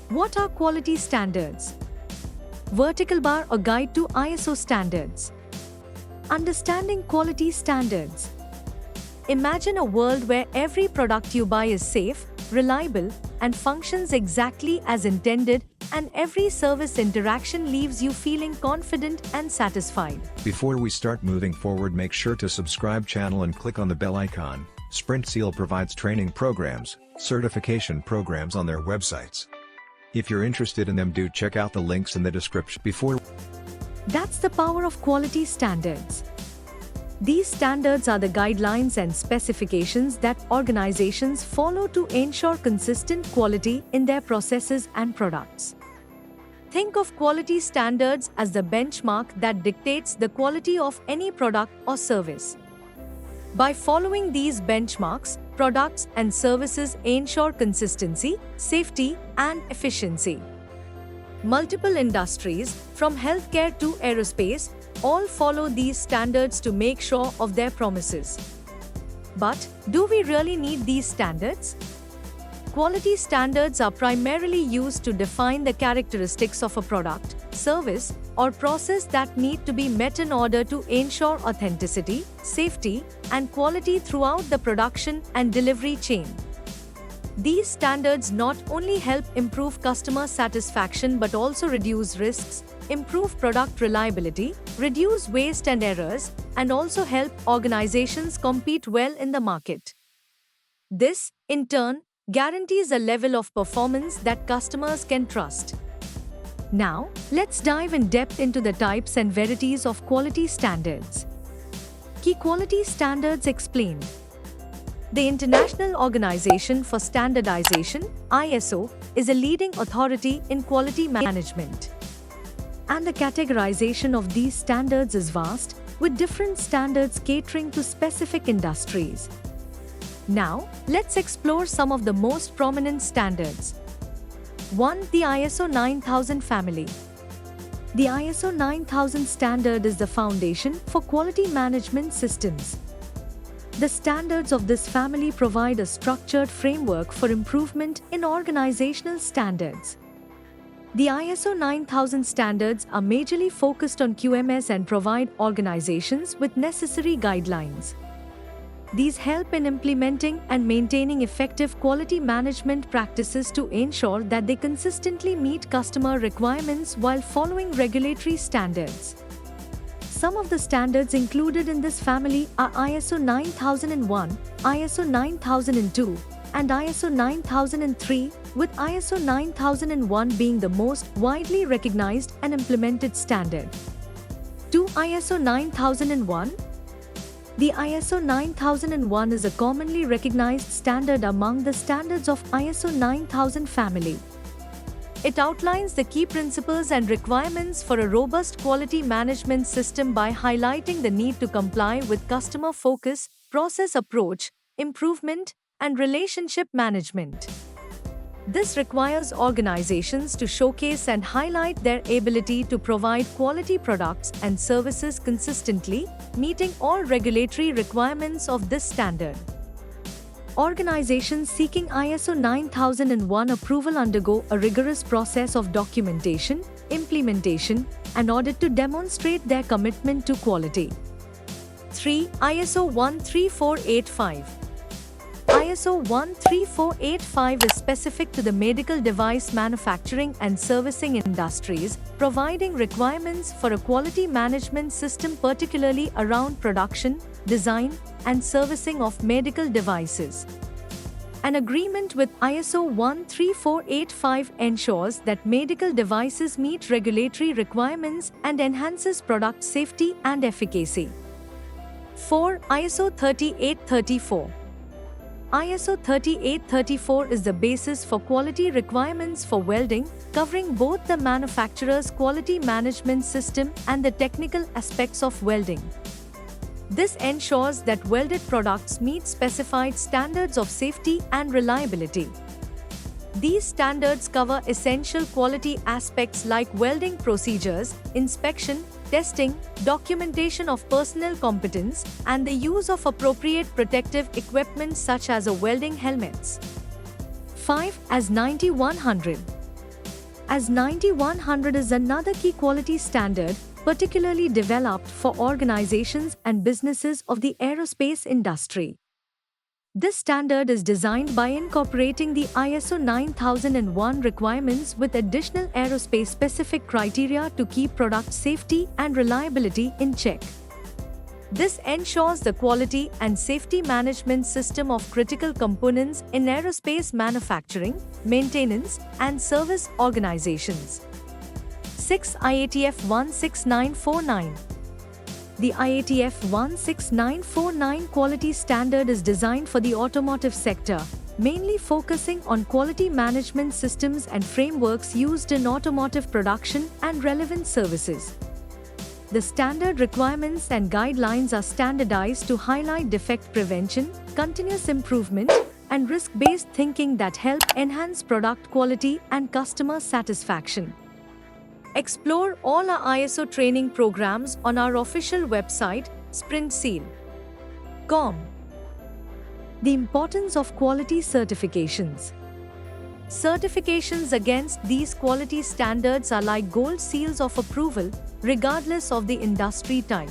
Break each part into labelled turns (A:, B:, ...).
A: What are quality standards? Vertical bar, a guide to ISO standards. Understanding quality standards. Imagine a world where every product you buy is safe, reliable, and functions exactly as intended, and every service interaction leaves you feeling confident and satisfied.
B: Before we start moving forward, make sure to subscribe channel and click on the bell icon. Sprint Seal provides training programs, certification programs on their websites. If you're interested in them, do check out the links in the description.
A: That's the power of quality standards. These standards are the guidelines and specifications that organizations follow to ensure consistent quality in their processes and products. Think of quality standards as the benchmark that dictates the quality of any product or service. By following these benchmarks, products and services ensure consistency, safety, and efficiency. Multiple industries, from healthcare to aerospace, all follow these standards to make sure of their promises. But, do we really need these standards? Quality standards are primarily used to define the characteristics of a product, service, or process that need to be met in order to ensure authenticity, safety, and quality throughout the production and delivery chain. These standards not only help improve customer satisfaction but also reduce risks, improve product reliability, reduce waste and errors, and also help organizations compete well in the market. This, in turn, guarantees a level of performance that customers can trust. Now, let's dive in depth into the types and varieties of quality standards. Key quality standards explained. The International Organization for Standardization, ISO, is a leading authority in quality management. And the categorization of these standards is vast, with different standards catering to specific industries. Now, let's explore some of the most prominent standards. 1. The ISO 9000 family. The ISO 9000 standard is the foundation for quality management systems. The standards of this family provide a structured framework for improvement in organizational standards. The ISO 9000 standards are majorly focused on QMS and provide organizations with necessary guidelines. These help in implementing and maintaining effective quality management practices to ensure that they consistently meet customer requirements while following regulatory standards. Some of the standards included in this family are ISO 9001, ISO 9002, and ISO 9003, with ISO 9001 being the most widely recognized and implemented standard. 2. ISO 9001. The ISO 9001 is a commonly recognized standard among the standards of ISO 9000 family. It outlines the key principles and requirements for a robust quality management system by highlighting the need to comply with customer focus, process approach, improvement, and relationship management. This requires organizations to showcase and highlight their ability to provide quality products and services consistently, meeting all regulatory requirements of this standard. Organizations seeking ISO 9001 approval undergo a rigorous process of documentation, implementation, and audit to demonstrate their commitment to quality. 3. ISO 13485. ISO 13485 is specific to the medical device manufacturing and servicing industries, providing requirements for a quality management system particularly around production, design, and servicing of medical devices. An agreement with ISO 13485 ensures that medical devices meet regulatory requirements and enhances product safety and efficacy. 4. ISO 3834. ISO 3834 is the basis for quality requirements for welding, covering both the manufacturer's quality management system and the technical aspects of welding. This ensures that welded products meet specified standards of safety and reliability. These standards cover essential quality aspects like welding procedures, inspection, testing, documentation of personnel competence, and the use of appropriate protective equipment such as welding helmets. 5. AS 9100. as 9100 is another key quality standard, particularly developed for organizations and businesses of the aerospace industry. This standard is designed by incorporating the ISO 9001 requirements with additional aerospace-specific criteria to keep product safety and reliability in check. This ensures the quality and safety management system of critical components in aerospace manufacturing, maintenance, and service organizations. 6. IATF 16949. The IATF 16949 quality standard is designed for the automotive sector, mainly focusing on quality management systems and frameworks used in automotive production and relevant services. The standard requirements and guidelines are standardized to highlight defect prevention, continuous improvement, and risk-based thinking that help enhance product quality and customer satisfaction. Explore all our ISO training programs on our official website, sprintseal.com. The importance of quality certifications. Certifications against these quality standards are like gold seals of approval, regardless of the industry type.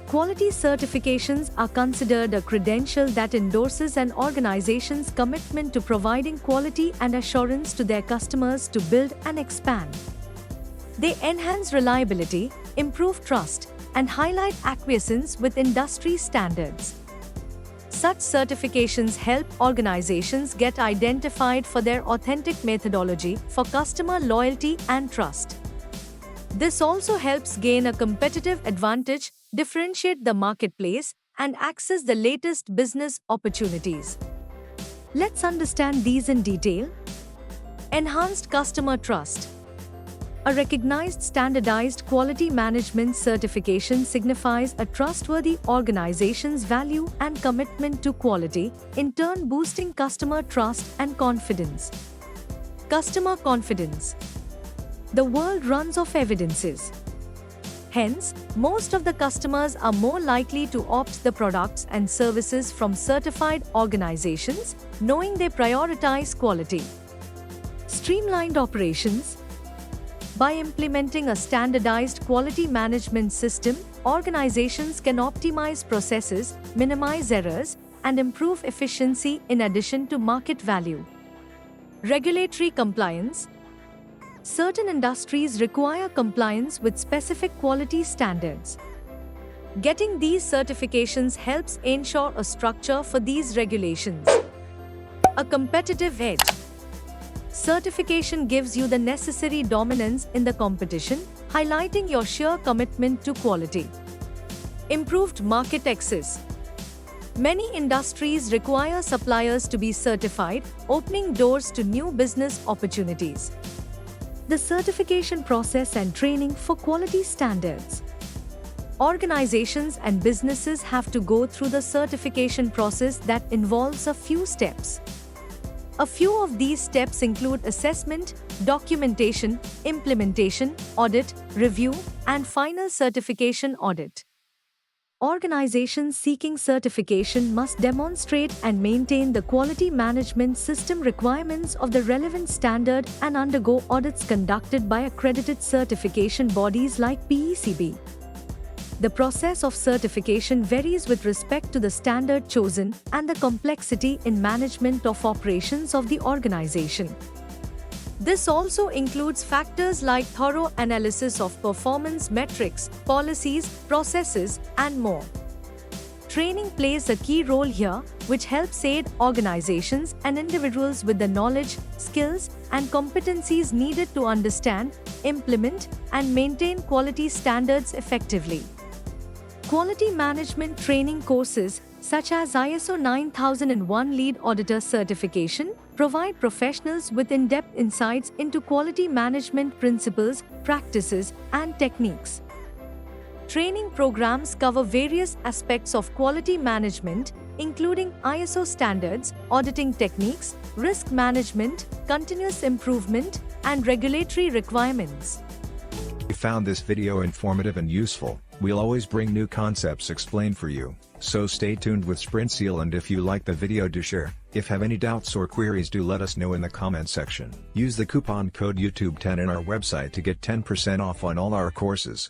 A: Quality certifications are considered a credential that endorses an organization's commitment to providing quality and assurance to their customers to build and expand. They enhance reliability, improve trust, and highlight acquiescence with industry standards. Such certifications help organizations get identified for their authentic methodology for customer loyalty and trust. This also helps gain a competitive advantage, differentiate the marketplace, and access the latest business opportunities. Let's understand these in detail. Enhanced customer trust. A recognized standardized quality management certification signifies a trustworthy organization's value and commitment to quality, in turn boosting customer trust and confidence. Customer confidence. The world runs off evidences. Hence, most of the customers are more likely to opt the products and services from certified organizations, knowing they prioritize quality. Streamlined operations. By implementing a standardized quality management system, organizations can optimize processes, minimize errors, and improve efficiency in addition to market value. Regulatory compliance. Certain industries require compliance with specific quality standards. Getting these certifications helps ensure a structure for these regulations. A competitive edge. Certification gives you the necessary dominance in the competition, highlighting your sheer commitment to quality. Improved market access. Many industries require suppliers to be certified, opening doors to new business opportunities. The certification process and training for quality standards. Organizations and businesses have to go through the certification process that involves a few steps. A few of these steps include assessment, documentation, implementation, audit, review, and final certification audit. Organizations seeking certification must demonstrate and maintain the quality management system requirements of the relevant standard and undergo audits conducted by accredited certification bodies like PECB. The process of certification varies with respect to the standard chosen and the complexity in management of operations of the organization. This also includes factors like thorough analysis of performance metrics, policies, processes, and more. Training plays a key role here, which helps aid organizations and individuals with the knowledge, skills, and competencies needed to understand, implement, and maintain quality standards effectively. Quality management training courses, such as ISO 9001 Lead Auditor certification, provide professionals with in-depth insights into quality management principles, practices, and techniques. Training programs cover various aspects of quality management, including ISO standards, auditing techniques, risk management, continuous improvement, and regulatory requirements.
B: If you found this video informative and useful, we'll always bring new concepts explained for you, So stay tuned with SprintSeal, and if you like the video, do share. If have any doubts or queries, do let us know in the comment section. Use the coupon code YouTube10 in our website to get 10% off on all our courses.